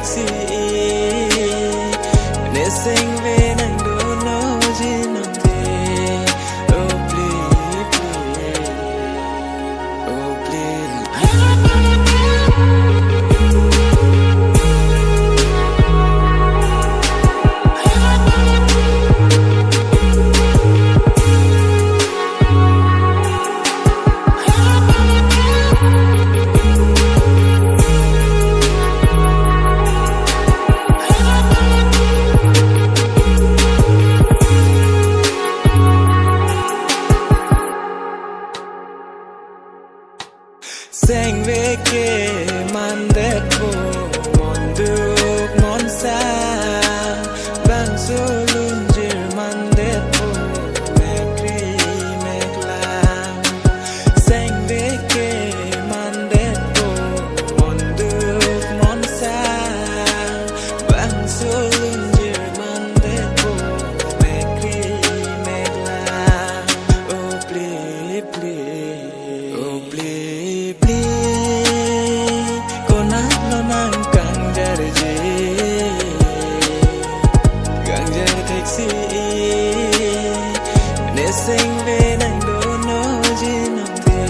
taxi ne sing ve nang do no ji nam de oh please please oh please Sang về kề man đẹp cô mòn được mòn xa vang số luôn chỉ man đẹp cô mẹ kri mẹ làm sang về kề man đẹp cô mòn được mòn xa vang số luôn chỉ man đẹp cô mẹ kri mẹ làm oh please please oh please ne sing ve nang do no ji nam de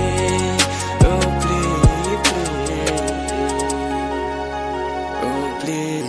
oh please please oh please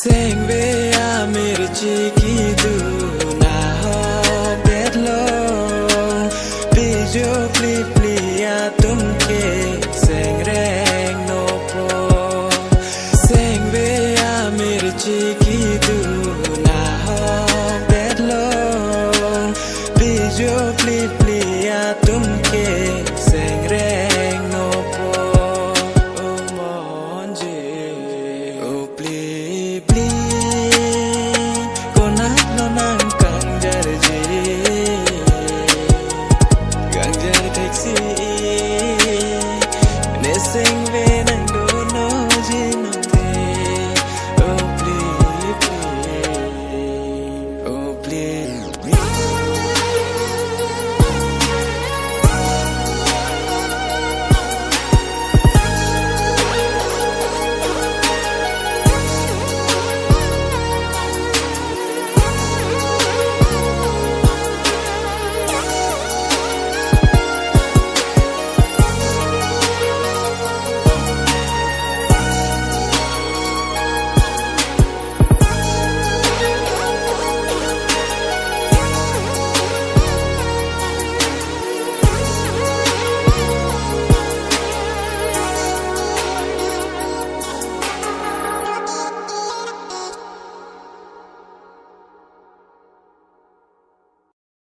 Sang về à mere chi ki du na ho bet lo pijo pli pli à tum ke sang reng no po sang về à mere chi ki du na ho bet lo pijo pli pli à tum ke sang reng no po oh mon je oh please please